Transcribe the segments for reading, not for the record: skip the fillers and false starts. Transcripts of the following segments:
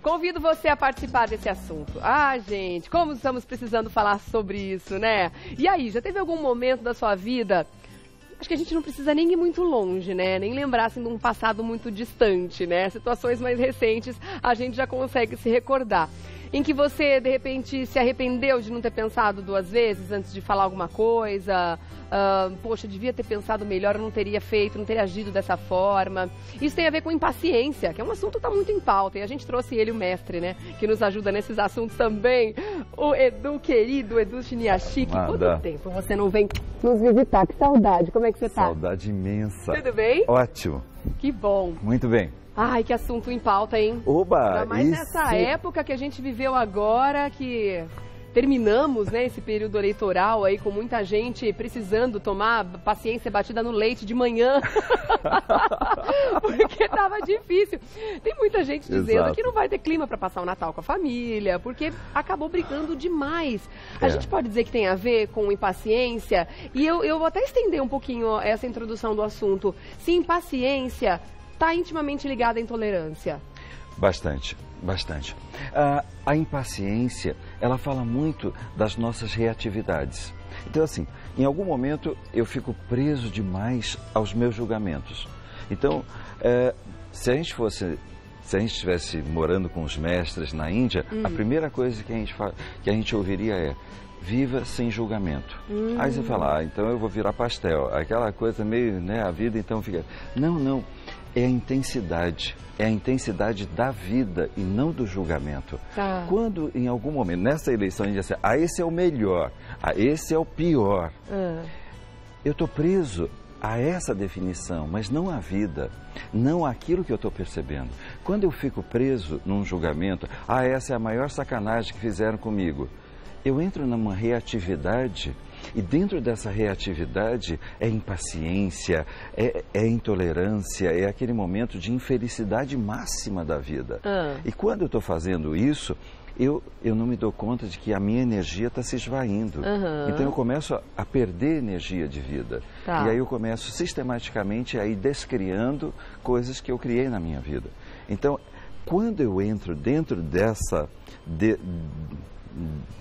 Convido você a participar desse assunto. Ah, gente, como estamos precisando falar sobre isso, né? E aí, já teve algum momento da sua vida... Acho que a gente não precisa nem ir muito longe, né? Nem lembrar assim, de um passado muito distante, né? Situações mais recentes a gente já consegue se recordar. Em que você, de repente, se arrependeu de não ter pensado 2 vezes antes de falar alguma coisa. Poxa, devia ter pensado melhor, eu não teria feito, não teria agido dessa forma. Isso tem a ver com impaciência, que é um assunto que está muito em pauta. E a gente trouxe ele, o mestre, né? Que nos ajuda nesses assuntos também. O Edu, querido, Edu Chiniachiki. Quanto tempo você não vem nos visitar? Que saudade. Como é que você está? Saudade imensa. Tudo bem? Ótimo. Que bom. Muito bem. Ai, que assunto em pauta, hein? Oba! Ainda mais nessa época que a gente viveu agora, que terminamos, né, esse período eleitoral aí com muita gente precisando tomar paciência batida no leite de manhã. Porque tava difícil. Tem muita gente dizendo que não vai ter clima para passar o Natal com a família, porque acabou brigando demais. A gente pode dizer que tem a ver com impaciência, e eu vou até estender um pouquinho essa introdução do assunto. Se impaciência está intimamente ligada à intolerância. Bastante, bastante. A impaciência, ela fala muito das nossas reatividades. Então, assim, em algum momento eu fico preso demais aos meus julgamentos. Então, se a gente estivesse morando com os mestres na Índia, a primeira coisa que a gente ouviria é: viva sem julgamento. Aí você fala, então eu vou virar pastel. Aquela coisa meio, né, a vida então fica... Não. É a intensidade da vida e não do julgamento. Quando em algum momento, nessa eleição, a gente diz assim, esse é o melhor, esse é o pior. Eu estou preso a essa definição, mas não à vida, não àquilo que eu estou percebendo. Quando eu fico preso num julgamento, essa é a maior sacanagem que fizeram comigo. Eu entro numa reatividade, e dentro dessa reatividade é impaciência, é intolerância, é aquele momento de infelicidade máxima da vida. E quando eu estou fazendo isso, eu não me dou conta de que a minha energia está se esvaindo. Então eu começo a perder energia de vida. E aí eu começo sistematicamente a ir descriando coisas que eu criei na minha vida. Então, quando eu entro dentro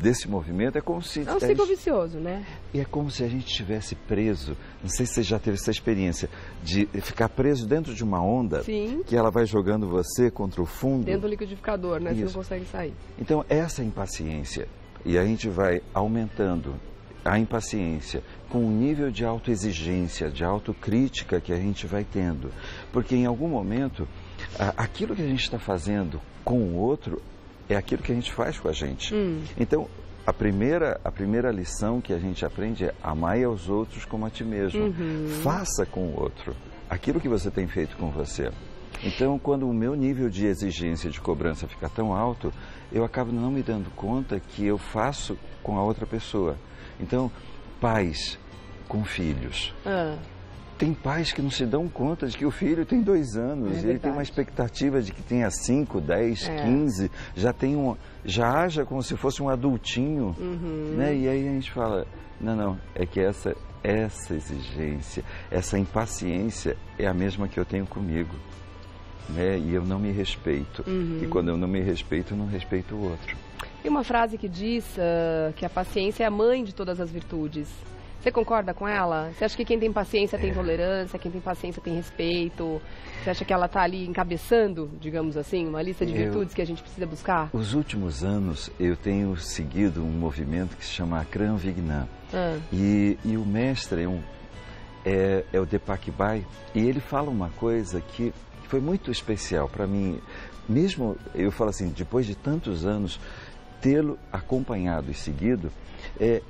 desse movimento, é como se... É um ciclo vicioso, né? É como se a gente estivesse preso, não sei se você já teve essa experiência, de ficar preso dentro de uma onda. Sim. Que ela vai jogando você contra o fundo. Dentro do liquidificador, né? Você não consegue sair. Então, essa impaciência, e a gente vai aumentando a impaciência com o nível de autoexigência, de autocrítica que a gente vai tendo. Porque em algum momento, aquilo que a gente está fazendo com o outro é aquilo que a gente faz com a gente. Então, a primeira lição que a gente aprende é: amai aos outros como a ti mesmo. Faça com o outro aquilo que você tem feito com você. Então, quando o meu nível de exigência, de cobrança fica tão alto, eu acabo não me dando conta que eu faço com a outra pessoa. Então, pais com filhos. Tem pais que não se dão conta de que o filho tem 2 anos, ele tem uma expectativa de que tenha 5, 10, 15, já haja como se fosse um adultinho, né? E aí a gente fala, não, é que essa exigência, essa impaciência é a mesma que eu tenho comigo, né? E eu não me respeito, e quando eu não me respeito, eu não respeito o outro. Tem uma frase que diz que a paciência é a mãe de todas as virtudes. Você concorda com ela? Você acha que quem tem paciência tem tolerância, quem tem paciência tem respeito? Você acha que ela está ali encabeçando, digamos assim, uma lista de virtudes que a gente precisa buscar? Os últimos anos eu tenho seguido um movimento que se chama Akram Vignan. E o mestre é o Deepak Bai, e ele fala uma coisa que foi muito especial para mim. Mesmo, eu falo assim, depois de tantos anos, tê-lo acompanhado e seguido, é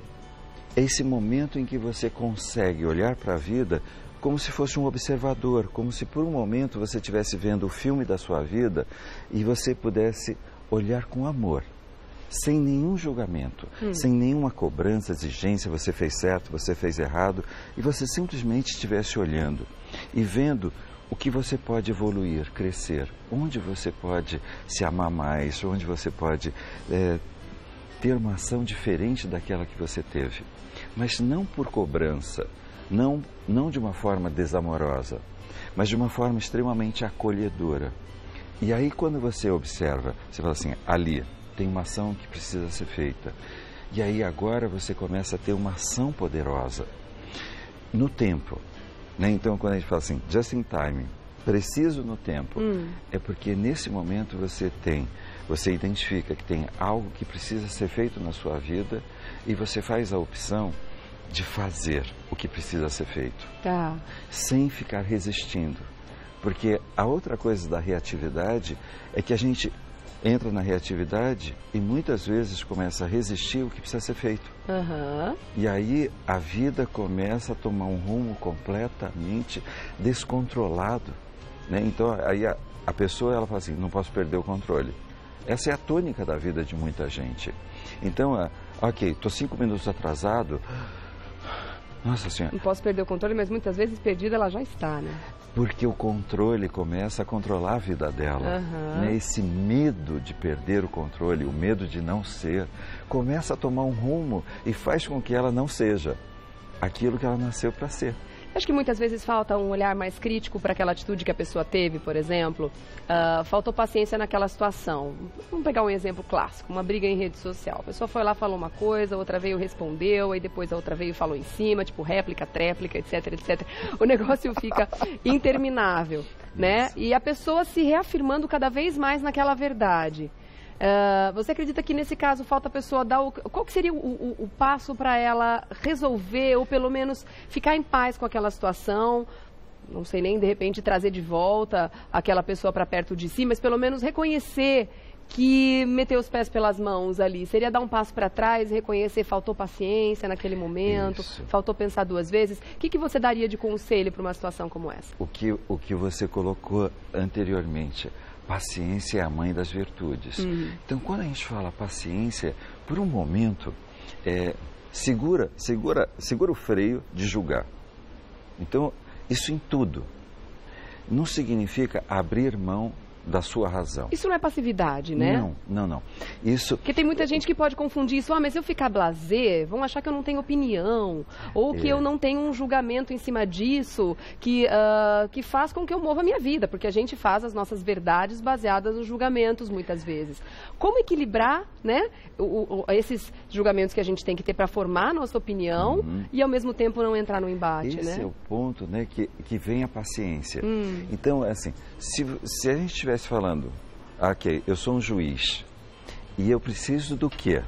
esse momento em que você consegue olhar para a vida como se fosse um observador, como se por um momento você estivesse vendo o filme da sua vida e você pudesse olhar com amor, sem nenhum julgamento, sem nenhuma cobrança, exigência, você fez certo, você fez errado, e você simplesmente estivesse olhando e vendo o que você pode evoluir, crescer, onde você pode se amar mais, onde você pode ter uma ação diferente daquela que você teve. Mas não por cobrança, não de uma forma desamorosa, mas de uma forma extremamente acolhedora. E aí quando você observa, você fala assim, ali tem uma ação que precisa ser feita. E aí agora você começa a ter uma ação poderosa no tempo. Né? Então quando a gente fala assim, just in time, preciso no tempo, é porque nesse momento você identifica que tem algo que precisa ser feito na sua vida e você faz a opção de fazer o que precisa ser feito, sem ficar resistindo. Porque a outra coisa da reatividade é que a gente entra na reatividade e muitas vezes começa a resistir o que precisa ser feito. E aí a vida começa a tomar um rumo completamente descontrolado. Né? Então aí a pessoa ela fala assim, não posso perder o controle. Essa é a tônica da vida de muita gente. Então, ok, estou 5 minutos atrasado. Nossa Senhora. Não posso perder o controle, mas muitas vezes perdida ela já está, né? Porque o controle começa a controlar a vida dela. Né? Esse medo de perder o controle, o medo de não ser, começa a tomar um rumo e faz com que ela não seja aquilo que ela nasceu para ser. Acho que muitas vezes falta um olhar mais crítico para aquela atitude que a pessoa teve, por exemplo. Faltou paciência naquela situação. Vamos pegar um exemplo clássico, uma briga em rede social. A pessoa foi lá, falou uma coisa, a outra veio, respondeu, aí depois a outra veio e falou em cima, tipo réplica, tréplica, etc, etc. O negócio fica interminável, né? E a pessoa se reafirmando cada vez mais naquela verdade. Você acredita que nesse caso falta a pessoa dar qual que seria o passo para ela resolver ou pelo menos ficar em paz com aquela situação? Não sei nem de repente trazer de volta aquela pessoa para perto de si, mas pelo menos reconhecer que meteu os pés pelas mãos ali. Seria dar um passo para trás, reconhecer faltou paciência naquele momento, faltou pensar 2 vezes. O que você daria de conselho para uma situação como essa? O que você colocou anteriormente. Paciência é a mãe das virtudes. Então, quando a gente fala paciência, por um momento, segura o freio de julgar. Então, isso em tudo. Não significa abrir mão da sua razão. Isso não é passividade, né? Não. Isso... Porque tem muita gente que pode confundir isso. Mas se eu ficar blasé, vão achar que eu não tenho opinião. Ou que eu não tenho um julgamento em cima disso que faz com que eu mova a minha vida. Porque a gente faz as nossas verdades baseadas nos julgamentos, muitas vezes. Como equilibrar, né, esses julgamentos que a gente tem que ter para formar a nossa opinião e, ao mesmo tempo, não entrar no embate, Esse né? é o ponto, né, que vem a paciência. Então, assim, se a gente tivesse falando, ok, eu sou um juiz e eu preciso do quê?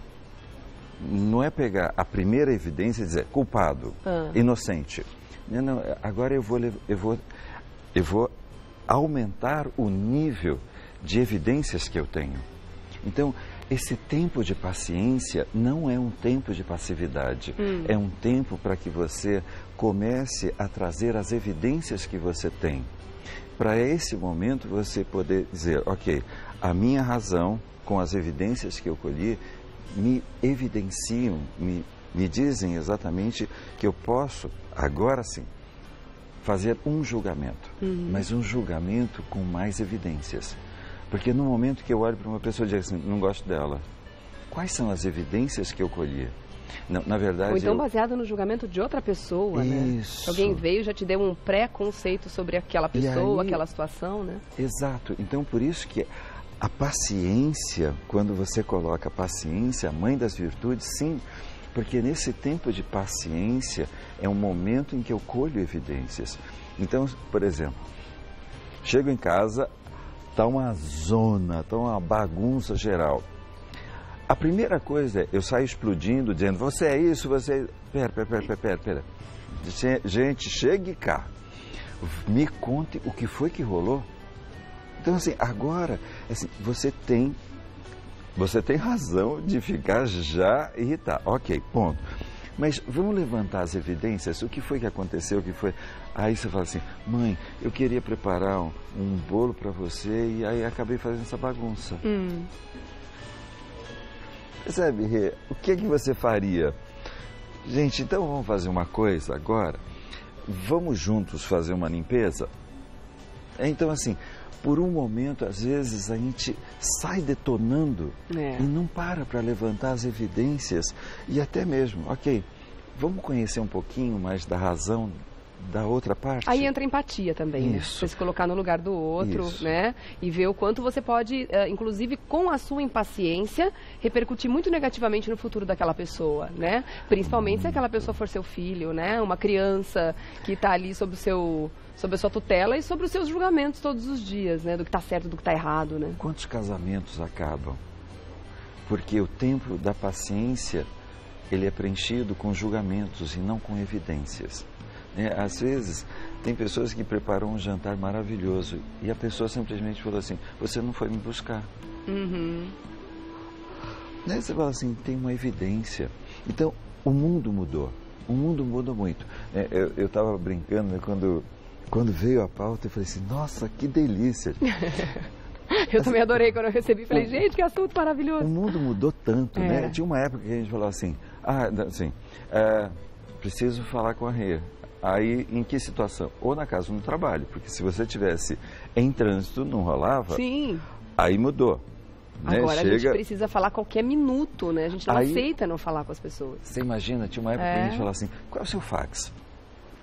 Não é pegar a primeira evidência e dizer culpado, inocente. Não, agora eu vou aumentar o nível de evidências que eu tenho. Então, esse tempo de paciência não é um tempo de passividade, é um tempo para que você comece a trazer as evidências que você tem. Para esse momento você poder dizer, ok, a minha razão com as evidências que eu colhi me evidenciam, me dizem exatamente que eu posso, agora sim, fazer um julgamento, mas um julgamento com mais evidências. Porque no momento que eu olho para uma pessoa e digo assim, não gosto dela, quais são as evidências que eu colhi? Não, na verdade... Ou então baseado no julgamento de outra pessoa, né? Alguém veio e já te deu um pré-conceito sobre aquela pessoa, aquela situação, né? Exato. Então, por isso que a paciência, quando você coloca a paciência, a mãe das virtudes, sim, porque nesse tempo de paciência é um momento em que eu colho evidências. Então, por exemplo, chego em casa, está uma zona, está uma bagunça geral. A primeira coisa é, eu saio explodindo, dizendo, você é isso, você... Pera. Gente, chegue cá. Me conte o que foi que rolou. Então, assim, agora, assim, você tem razão de ficar já irritado. Ok, ponto. Mas vamos levantar as evidências, o que foi que aconteceu, o que foi... Aí você fala assim, mãe, eu queria preparar um bolo para você e aí acabei fazendo essa bagunça. Percebe, Rê? O que é que você faria? Gente, então vamos fazer uma coisa agora? Vamos juntos fazer uma limpeza? Então, assim, por um momento, às vezes, a gente sai detonando e não para levantar as evidências e até mesmo, ok, vamos conhecer um pouquinho mais da razão da outra parte. Aí entra a empatia também, Isso. né? Você se colocar no lugar do outro, Isso. né? E ver o quanto você pode, inclusive com a sua impaciência, repercutir muito negativamente no futuro daquela pessoa, né? Principalmente se aquela pessoa for seu filho, né? Uma criança que está ali sob a sua tutela e sobre os seus julgamentos todos os dias, né? Do que está certo, do que está errado, né? Quantos casamentos acabam? Porque o tempo da paciência, ele é preenchido com julgamentos e não com evidências. Às vezes, tem pessoas que preparam um jantar maravilhoso e a pessoa simplesmente falou assim, você não foi me buscar. Uhum. Você fala assim, tem uma evidência. Então, o mundo mudou. O mundo muda muito. Eu estava brincando, né, quando veio a pauta, eu falei assim, nossa, que delícia. Eu também adorei quando eu recebi. Falei, gente, que assunto maravilhoso. O mundo mudou tanto, né? Tinha uma época que a gente falava assim, preciso falar com a Rê. Aí, em que situação? Ou na casa ou no trabalho, porque se você tivesse em trânsito, não rolava. Sim. Aí mudou. Agora a gente precisa falar a qualquer minuto, né? A gente não aceita não falar com as pessoas. Você imagina, tinha uma época que a gente falava assim, qual é o seu fax?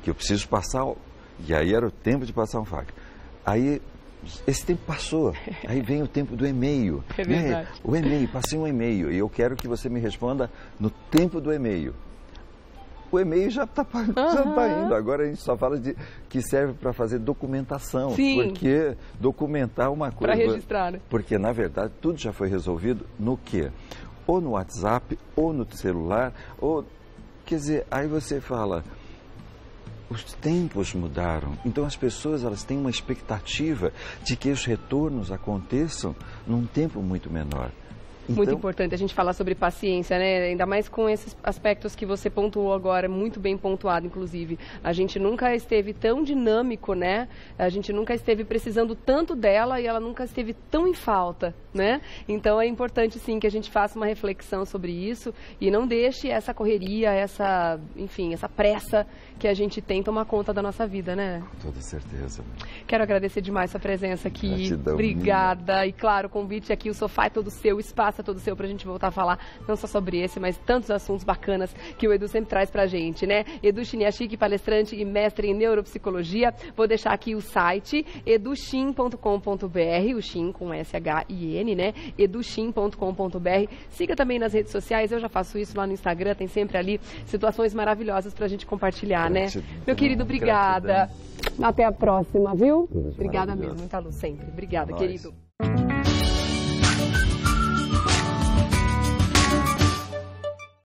Que eu preciso passar, e aí era o tempo de passar um fax. Aí, esse tempo passou, aí vem o tempo do e-mail. É verdade. O e-mail, passei um e-mail, e eu quero que você me responda no tempo do e-mail. O e-mail já está indo. Agora a gente só fala de que serve para fazer documentação. Sim. Porque documentar uma coisa... Para registrar, né? Porque, na verdade, tudo já foi resolvido no quê? Ou no WhatsApp, ou no celular, ou... Quer dizer, aí você fala... Os tempos mudaram. Então as pessoas elas têm uma expectativa de que os retornos aconteçam num tempo muito menor. Muito importante a gente falar sobre paciência, né? Ainda mais com esses aspectos que você pontuou agora, muito bem pontuado, inclusive. A gente nunca esteve tão dinâmico, né? A gente nunca esteve precisando tanto dela e ela nunca esteve tão em falta, né? Então é importante, sim, que a gente faça uma reflexão sobre isso e não deixe essa correria, essa pressa que a gente tem tomar conta da nossa vida, né? Com toda certeza. Quero agradecer demais sua presença aqui. Gratidão, obrigada. minha. E claro, o convite aqui, o sofá é todo seu, o espaço é todo seu pra gente voltar a falar não só sobre esse, mas tantos assuntos bacanas que o Edu sempre traz pra gente, né? Edu Chiniachik, palestrante e mestre em neuropsicologia. Vou deixar aqui o site educhin.com.br, o Shin com S-H-I-N, né? educhin.com.br. Siga também nas redes sociais, eu já faço isso lá no Instagram, tem sempre ali situações maravilhosas pra gente compartilhar, né? Meu querido, obrigada. Até a próxima, viu? Obrigada mesmo, muita luz sempre. Obrigada, querido.